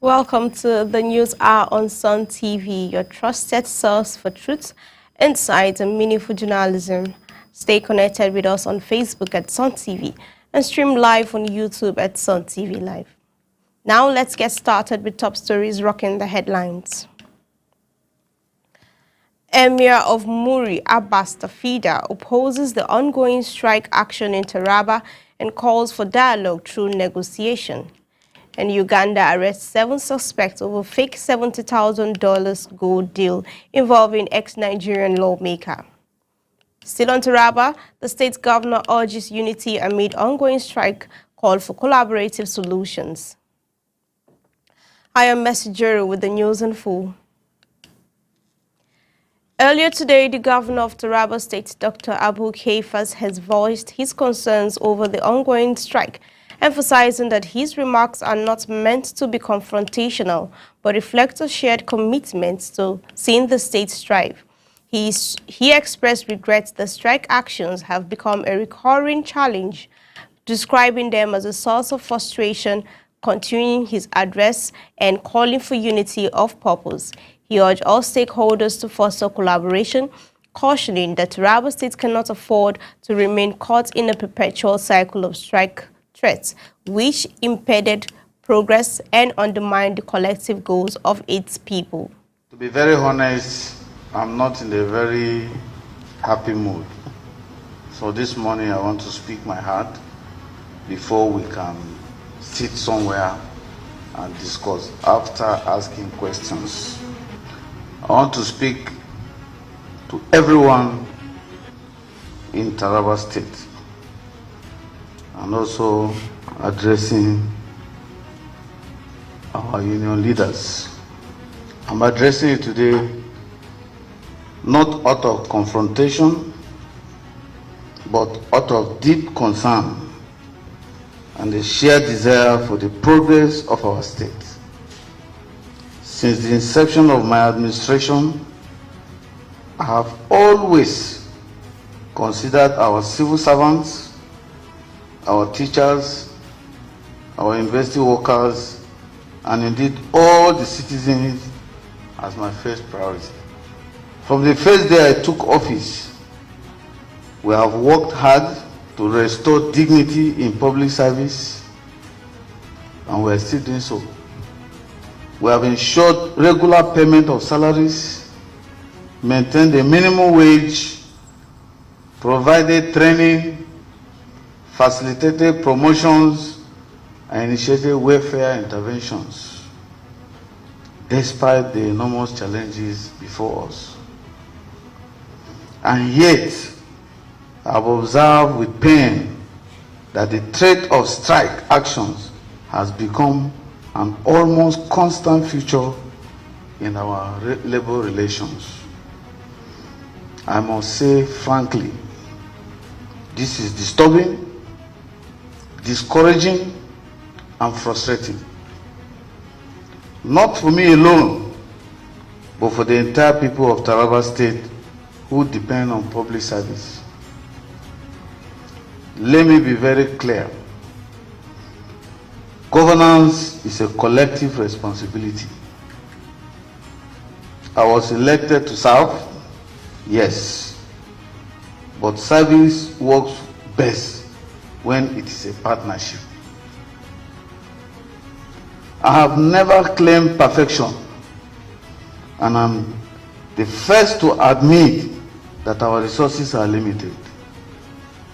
Welcome to the News Hour on Sun TV, your trusted source for truth, insight, and meaningful journalism. Stay connected with us on Facebook at Sun TV and stream live on YouTube at Sun TV Live. Now let's get started with top stories rocking the headlines. Emir of Muri, Abbas Tafida, opposes the ongoing strike action in Taraba and calls for dialogue through negotiation. And Uganda arrests 7 suspects over fake $70,000 gold deal involving ex-Nigerian lawmaker. Still on Taraba, the state governor urges unity amid ongoing strike, called for collaborative solutions. I am Messenger with the news in full. Earlier today, the governor of Taraba State, Dr. Abu Keifas, has voiced his concerns over the ongoing strike, emphasizing that his remarks are not meant to be confrontational, but reflect a shared commitment to seeing the state strive. He expressed regret that strike actions have become a recurring challenge, describing them as a source of frustration, continuing his address and calling for unity of purpose. He urged all stakeholders to foster collaboration, cautioning that Taraba State cannot afford to remain caught in a perpetual cycle of strike threats, which impeded progress and undermined the collective goals of its people. To be very honest, I'm not in a very happy mood. So this morning I want to speak my heart before we can sit somewhere and discuss after asking questions. I want to speak to everyone in Taraba State and also addressing our union leaders. I'm addressing it today not out of confrontation, but out of deep concern and a shared desire for the progress of our state. Since the inception of my administration, I have always considered our civil servants, our teachers, our university workers, and indeed all the citizens as my first priority. From the first day I took office, we have worked hard to restore dignity in public service, and we are still doing so. We have ensured regular payment of salaries, maintained a minimum wage, provided training, facilitated promotions, and initiated welfare interventions, despite the enormous challenges before us. And yet, I've observed with pain that the threat of strike actions has become an almost constant feature in our labor relations. I must say frankly, this is disturbing, discouraging, and frustrating. Not for me alone, but for the entire people of Taraba State who depend on public service. Let me be very clear. Governance is a collective responsibility. I was elected to serve, yes, but service works best when it is a partnership. I have never claimed perfection, and I'm the first to admit that our resources are limited.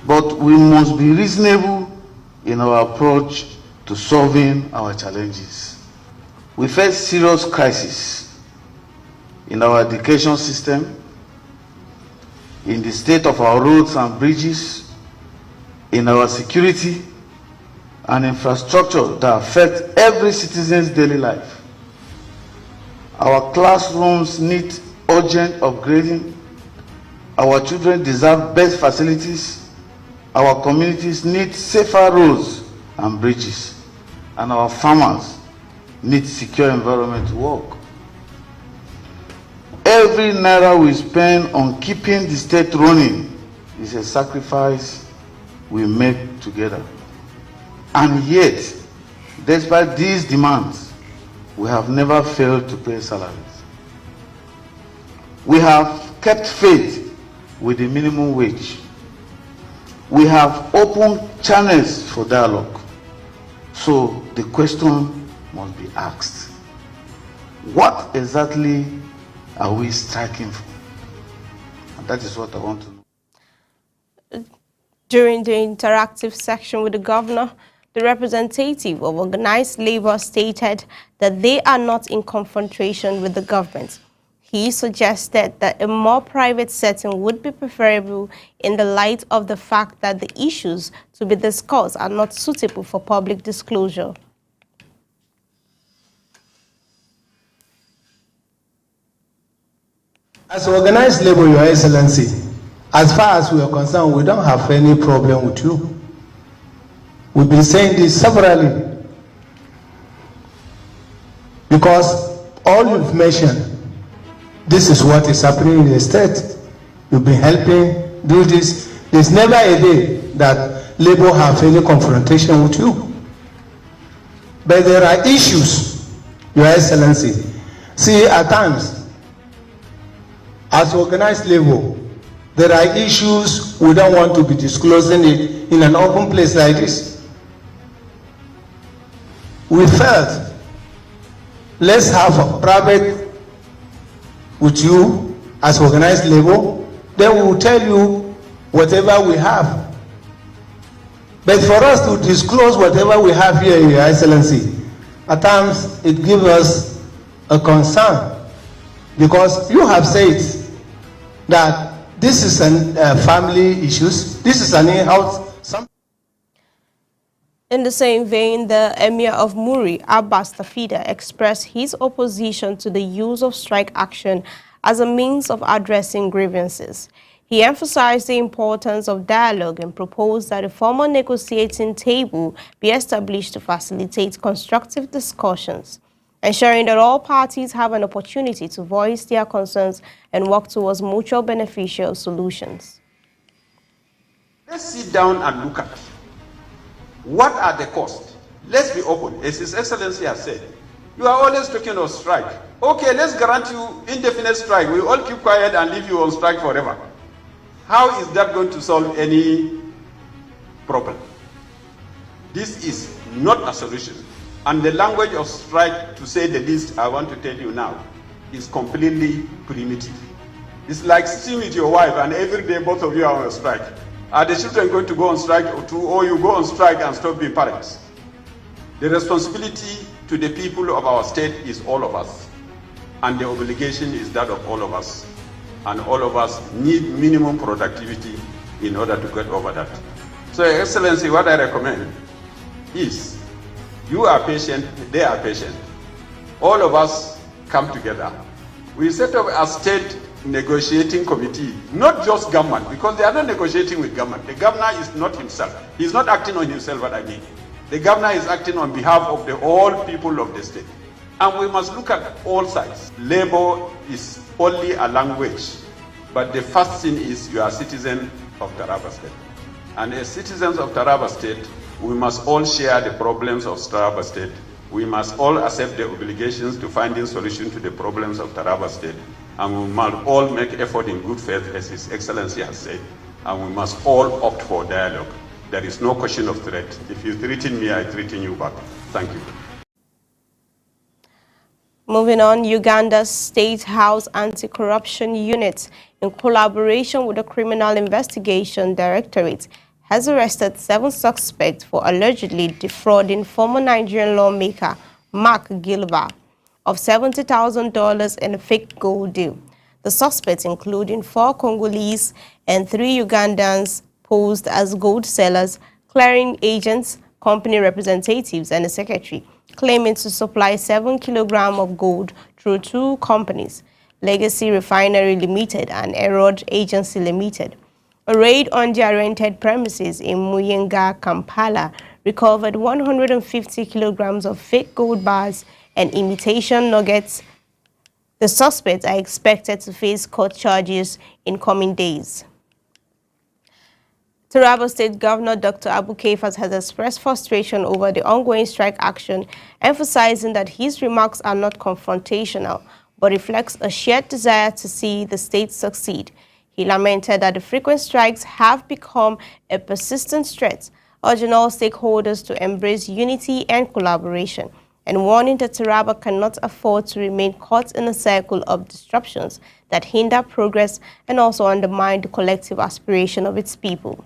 But we must be reasonable in our approach to solving our challenges. We face serious crises in our education system, in the state of our roads and bridges, in our security and infrastructure that affect every citizen's daily life. Our classrooms need urgent upgrading. Our children deserve best facilities. Our communities need safer roads and bridges. And our farmers need secure environment to work. Every naira we spend on keeping the state running is a sacrifice we make together. And yet, despite these demands, we have never failed to pay salaries. We have kept faith with the minimum wage. We have opened channels for dialogue. So the question must be asked, what exactly are we striking for? And that is what I want to know. During the interactive section with the governor, the representative of organized labor stated that they are not in confrontation with the government. He suggested that a more private setting would be preferable in the light of the fact that the issues to be discussed are not suitable for public disclosure. As organized labor, Your Excellency, as far as we are concerned, we don't have any problem with you. We've been saying this severally because all you've mentioned, this is what is happening in the state. You've been helping do this. There's never a day that labor have any confrontation with you. But there are issues, Your Excellency. See, at times, as organized labor, there are issues we don't want to be disclosing it in an open place like this. We felt, let's have a private with you as organized labor, then we will tell you whatever we have. But for us to disclose whatever we have here, Your Excellency, at times it gives us a concern because you have said that this is a family issues, this is an in-house. In the same vein, the Emir of Muri, Abbas Tafida, expressed his opposition to the use of strike action as a means of addressing grievances. He emphasized the importance of dialogue and proposed that a formal negotiating table be established to facilitate constructive discussions, ensuring that all parties have an opportunity to voice their concerns and work towards mutual beneficial solutions. Let's sit down and look at what are the costs. Let's be open. As His Excellency has said, you are always talking of strike. Okay, let's grant you indefinite strike. We all keep quiet and leave you on strike forever. How is that going to solve any problem? This is not a solution. And the language of strike, to say the least, I want to tell you now, is completely primitive. It's like sitting with your wife and every day both of you are on strike. Are the children going to go on strike or you go on strike and stop being parents? The responsibility to the people of our state is all of us. And the obligation is that of all of us. And all of us need minimum productivity in order to get over that. So, Your Excellency, what I recommend is you are patient, they are patient. All of us come together. We set up a state negotiating committee, not just government, because they are not negotiating with government. The governor is not himself. He's not acting on himself, what I mean. The governor is acting on behalf of the all people of the state. And we must look at all sides. Labor is only a language, but the first thing is you are a citizen of Taraba State. And as citizens of Taraba State, we must all share the problems of Taraba State. We must all accept the obligations to finding solution to the problems of Taraba State. And we must all make effort in good faith, as His Excellency has said. And we must all opt for dialogue. There is no question of threat. If you threaten me, I threaten you back. Thank you. Moving on, Uganda's State House Anti-Corruption Unit, in collaboration with the Criminal Investigation Directorate, has arrested 7 suspects for allegedly defrauding former Nigerian lawmaker Mark Gilba of $70,000 in a fake gold deal. The suspects, including 4 Congolese and 3 Ugandans, posed as gold sellers, clearing agents, company representatives, and a secretary, claiming to supply 7 kilograms of gold through 2 companies, Legacy Refinery Limited and Erod Agency Limited. A raid on their rented premises in Muyinga, Kampala, recovered 150 kilograms of fake gold bars and imitation nuggets. The suspects are expected to face court charges in coming days. Taraba State Governor Dr. Abu Kefas has expressed frustration over the ongoing strike action, emphasizing that his remarks are not confrontational, but reflects a shared desire to see the state succeed. He lamented that the frequent strikes have become a persistent threat, urging all stakeholders to embrace unity and collaboration, and warning that Taraba cannot afford to remain caught in a cycle of disruptions that hinder progress and also undermine the collective aspiration of its people.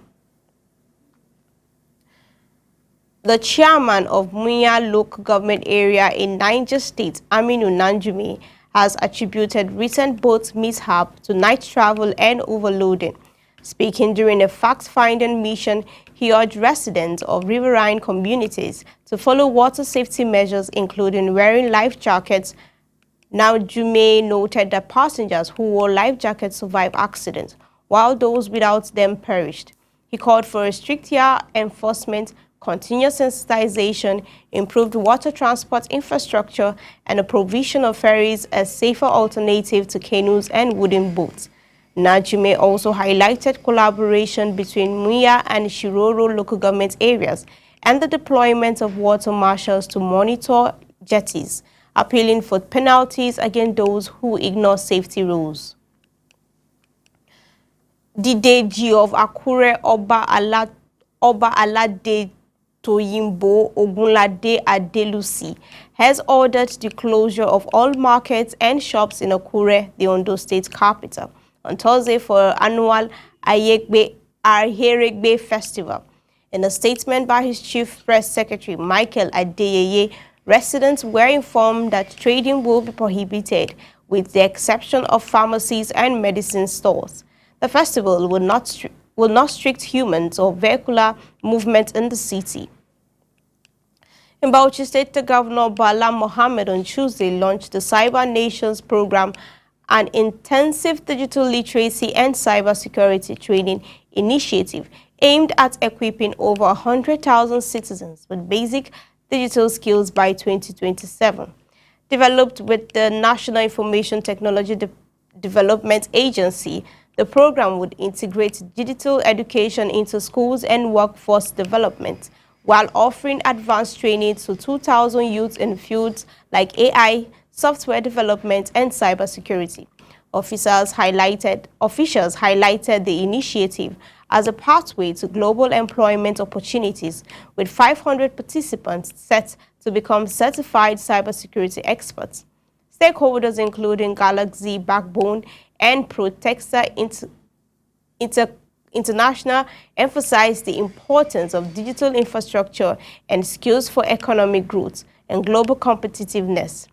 The chairman of Munya local government area in Niger State, Aminu Nanjumi, has attributed recent boat mishap to night travel and overloading. Speaking during a fact-finding mission, he urged residents of riverine communities to follow water safety measures, including wearing life jackets. Nanjumi noted that passengers who wore life jackets survived accidents, while those without them perished. He called for a stricter enforcement, continuous sensitization, improved water transport infrastructure, and the provision of ferries as safer alternative to canoes and wooden boats. Nanjumi also highlighted collaboration between Munya and Shiroro local government areas and the deployment of water marshals to monitor jetties, appealing for penalties against those who ignore safety rules. The Deji of Akure Oba Alade Toyimbo Ogunlade Adelusi has ordered the closure of all markets and shops in Akure, the Ondo State capital, on Thursday for annual Aheregbe Festival. In a statement by his chief press secretary, Michael Adeyeye, residents were informed that trading will be prohibited with the exception of pharmacies and medicine stores. The festival will not restrict humans or vehicular movement in the city. In Bauchi State, the Governor Bala Mohammed on Tuesday launched the Cyber Nations program, an intensive digital literacy and cybersecurity training initiative aimed at equipping over 100,000 citizens with basic digital skills by 2027. Developed with the National Information Technology Development Agency, the program would integrate digital education into schools and workforce development, while offering advanced training to 2,000 youths in fields like AI, software development, and cybersecurity. Officials highlighted the initiative as a pathway to global employment opportunities, with 500 participants set to become certified cybersecurity experts. Stakeholders including Galaxy Backbone and Protexa International emphasized the importance of digital infrastructure and skills for economic growth and global competitiveness.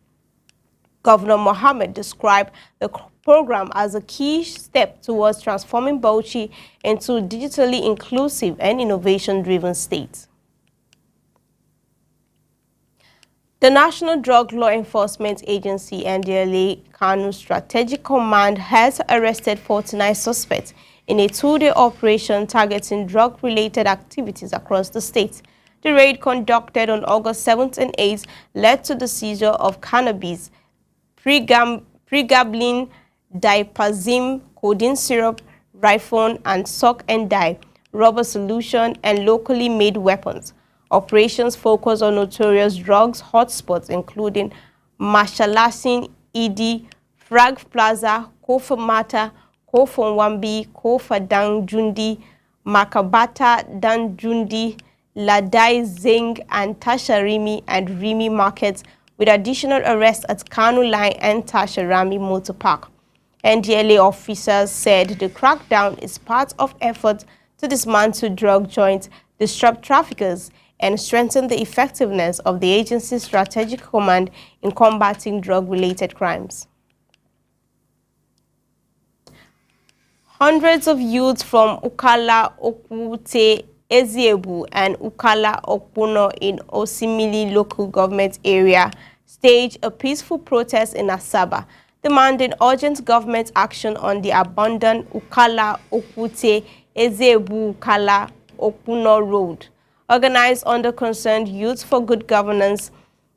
Governor Mohammed described the program as a key step towards transforming Bauchi into a digitally inclusive and innovation-driven state. The National Drug Law Enforcement Agency, NDLA, Kano Strategic Command has arrested 49 suspects in a two-day operation targeting drug-related activities across the state. The raid conducted on August 7th and 8th led to the seizure of cannabis, pregabalin, diazepam, codeine syrup, Rifon and sock and dye, rubber solution, and locally made weapons. Operations focus on notorious drugs hotspots including Mashalasin, Idi, Frag Plaza, Kofa Mata, Kofa Wambi, Kofa Danjundi, Makabata Danjundi, Ladai Zeng, and Tasha Rimi and Rimi markets, with additional arrests at Kanu Line and Tasha Rami Motor Park. NDLA officers said the crackdown is part of efforts to dismantle drug joints, disrupt traffickers, and strengthen the effectiveness of the agency's strategic command in combating drug-related crimes. Hundreds of youths from Ukala Okwute Eziebu and Ukala Okpuno in Osimili local government area staged a peaceful protest in Asaba, demanding urgent government action on the abandoned Ukala Okwute Eziebu Ukala Okpuno road. Organized under Concerned Youth for Good Governance,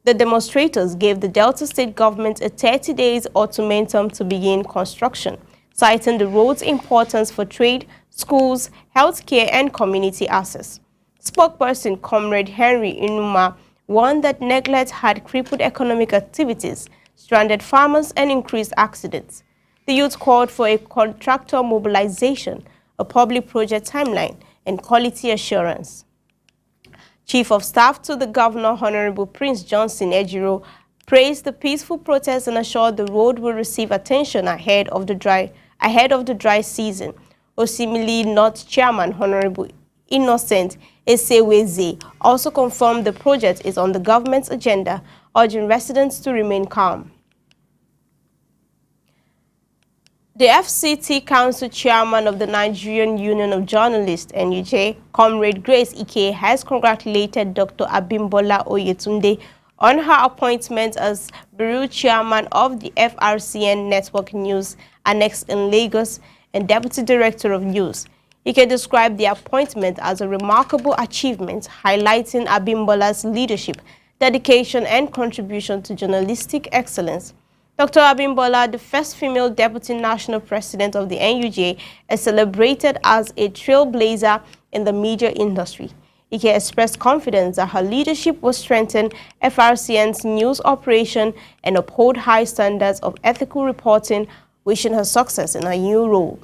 the demonstrators gave the Delta State government a 30 days ultimatum to begin construction. citing the road's importance for trade, schools, healthcare, and community access. Spokesperson Comrade Henry Inuma warned that neglect had crippled economic activities, stranded farmers, and increased accidents. The youth called for a contractor mobilization, a public project timeline, and quality assurance. Chief of Staff to the Governor, Honorable Prince Johnson Ejiro, praised the peaceful protest and assured the road will receive attention ahead of the dry season. Osimili North Chairman, Honorable Innocent Eseweze, also confirmed the project is on the government's agenda, urging residents to remain calm. The FCT Council Chairman of the Nigerian Union of Journalists, NUJ, Comrade Grace Ike, has congratulated Dr. Abimbola Oyetunde on her appointment as Bureau Chairman of the FRCN Network News Annex in Lagos and Deputy Director of News. Ike described the appointment as a remarkable achievement, highlighting Abimbola's leadership, dedication, and contribution to journalistic excellence. Dr. Abimbola, the first female Deputy National President of the NUJ, is celebrated as a trailblazer in the media industry. Ike expressed confidence that her leadership will strengthen FRCN's news operation and uphold high standards of ethical reporting, wishing her success in her new role.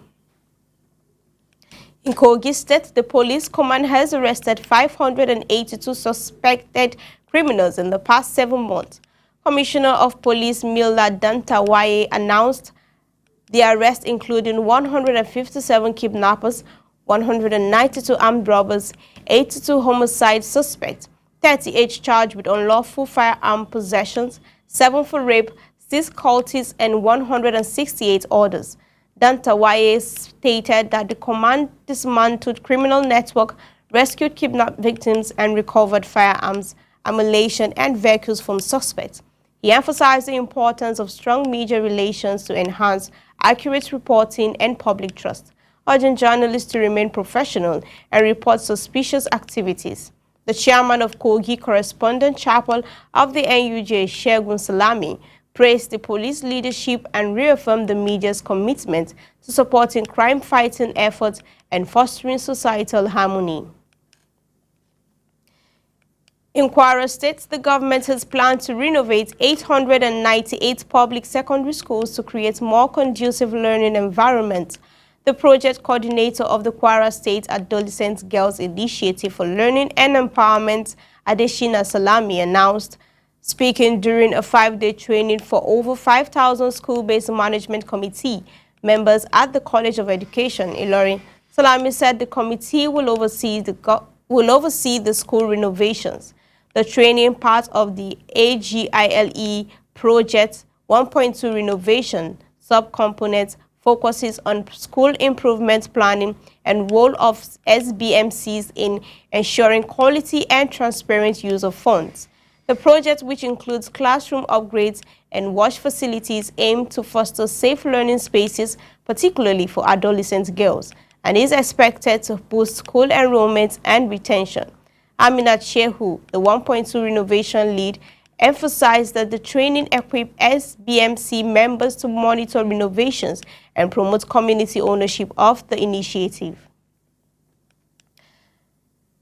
In Kogi State, the police command has arrested 582 suspected criminals in the past 7 months. Commissioner of Police Mila Dantawaye announced the arrest including 157 kidnappers, 192 armed robbers, 82 homicide suspects, 38 charged with unlawful firearm possessions, 7 for rape, 6 cultists, and 168 others. Dantawaye stated that the command dismantled criminal network, rescued kidnapped victims, and recovered firearms, ammunition, and vehicles from suspects. He emphasized the importance of strong media relations to enhance accurate reporting and public trust, urging journalists to remain professional and report suspicious activities. The chairman of Kogi Correspondent Chapel of the NUJ, Shegun Salami, praised the police leadership and reaffirmed the media's commitment to supporting crime-fighting efforts and fostering societal harmony. In Kwara State, the government has planned to renovate 898 public secondary schools to create more conducive learning environments. The project coordinator of the Kwara State Adolescent Girls Initiative for Learning and Empowerment, Adeshina Salami, announced, speaking during a 5-day training for over 5,000 school-based management committee members at the College of Education, Ilorin. Salami said the committee will oversee the school renovations. The training part of the AGILE project 1.2 renovation subcomponent focuses on school improvement planning and role of SBMCs in ensuring quality and transparent use of funds. The project, which includes classroom upgrades and wash facilities, aims to foster safe learning spaces, particularly for adolescent girls, and is expected to boost school enrollment and retention. Aminat Shehu, the 1.2 renovation lead, emphasized that the training equipped SBMC members to monitor renovations and promote community ownership of the initiative.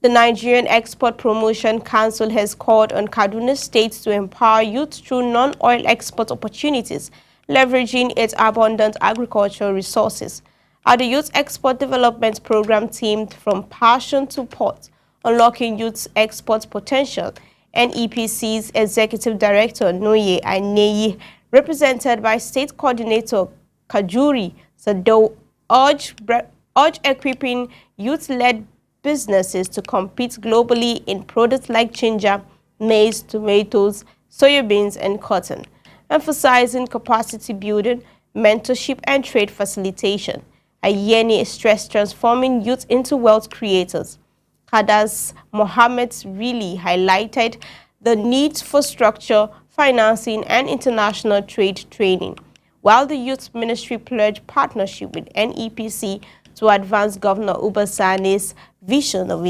The Nigerian Export Promotion Council has called on Kaduna State to empower youth through non-oil export opportunities, leveraging its abundant agricultural resources. At the Youth Export Development Program teamed From Passion to Port, Unlocking Youth Export Potential, NEPC's Executive Director, Noye Aineyi, represented by State Coordinator Kajuri Sado, urge equipping youth-led businesses to compete globally in products like ginger, maize, tomatoes, soybeans, and cotton, emphasizing capacity building, mentorship, and trade facilitation. Ayeni stressed transforming youth into wealth creators. Kadas Mohammed really highlighted the need for structure, financing, and international trade training, while the Youth Ministry pledged partnership with NEPC to advance Governor Uba Sane's vision of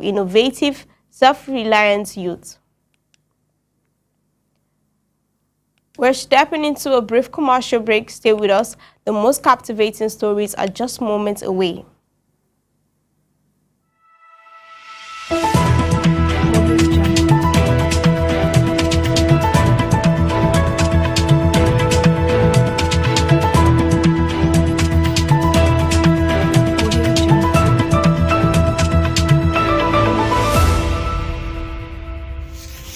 innovative, self-reliant youth. We're stepping into a brief commercial break. Stay with us. The most captivating stories are just moments away.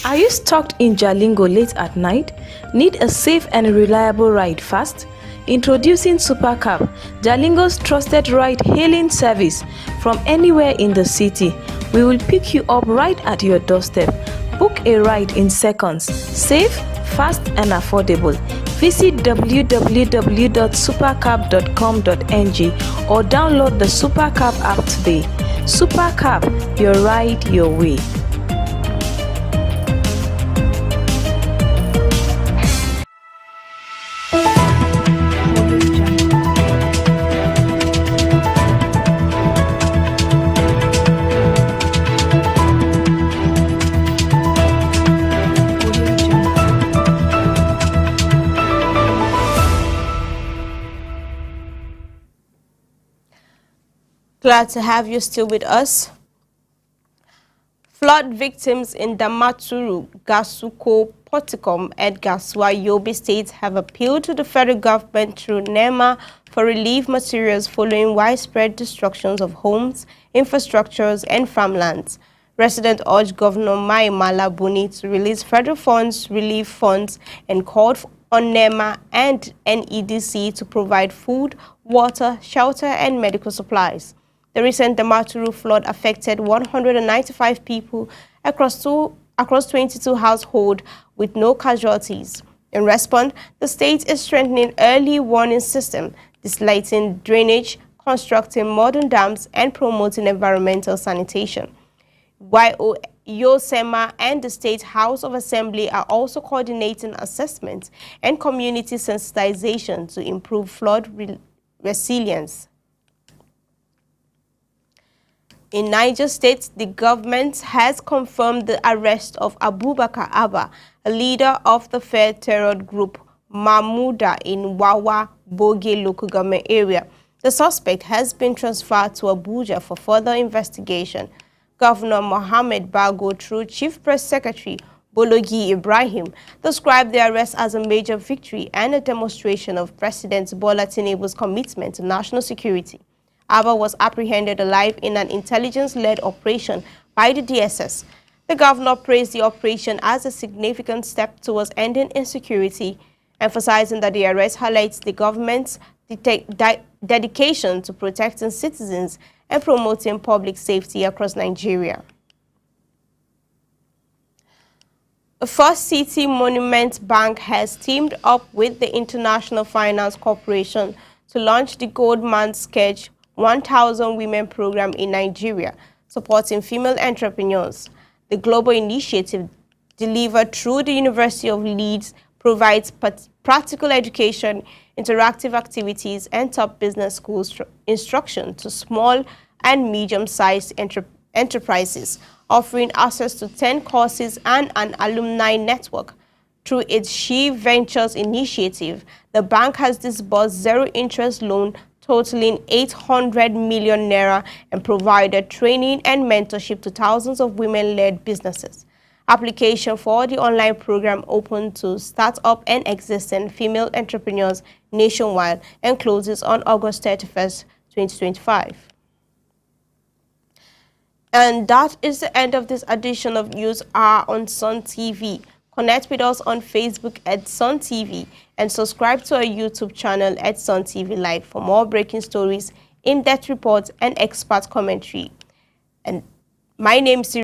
Are you stuck in Jalingo late at night? Need a safe and reliable ride fast? Introducing Supercab, Jalingo's trusted ride-hailing service from anywhere in the city. We will pick you up right at your doorstep. Book a ride in seconds. Safe, fast and affordable. Visit www.supercab.com.ng or download the Supercab app today. Supercab, your ride your way. Glad to have you still with us. Flood victims in Damaturu, Gasuko, Poticum, and Gaswa, Yobe states have appealed to the federal government through NEMA for relief materials following widespread destructions of homes, infrastructures, and farmlands. Residents urged Governor Mai Mala Buni to release federal funds, relief funds, and called on NEMA and NEDC to provide food, water, shelter, and medical supplies. The recent Damaturu flood affected 195 people across 22 households with no casualties. In response, the state is strengthening early warning system, dislighting drainage, constructing modern dams, and promoting environmental sanitation. While YOSEMA and the State House of Assembly are also coordinating assessment and community sensitization to improve flood resilience. In Niger State, the government has confirmed the arrest of Abubakar Abba, a leader of the Fair Terror Group Mahmouda in Wawa Boge local government area. The suspect has been transferred to Abuja for further investigation. Governor Mohammed Bago, through Chief Press Secretary Bologi Ibrahim, described the arrest as a major victory and a demonstration of President Bola Tinubu's commitment to national security. Abba was apprehended alive in an intelligence-led operation by the DSS. The governor praised the operation as a significant step towards ending insecurity, emphasizing that the arrest highlights the government's dedication to protecting citizens and promoting public safety across Nigeria. The First City Monument Bank has teamed up with the International Finance Corporation to launch the Goldman Sachs 1,000 Women Program in Nigeria, supporting female entrepreneurs. The global initiative, delivered through the University of Leeds, provides practical education, interactive activities, and top business school instruction to small and medium-sized enterprises, offering access to 10 courses and an alumni network. Through its She Ventures initiative, the bank has disbursed zero-interest loan totaling 800 million naira and provided training and mentorship to thousands of women-led businesses. Application for the online program open to start-up and existing female entrepreneurs nationwide and closes on August 31st, 2025. And that is the end of this edition of News Hour on Sun TV. Connect with us on Facebook at Sun TV and subscribe to our YouTube channel at Sun TV Live for more breaking stories, in-depth reports, and expert commentary. And my name is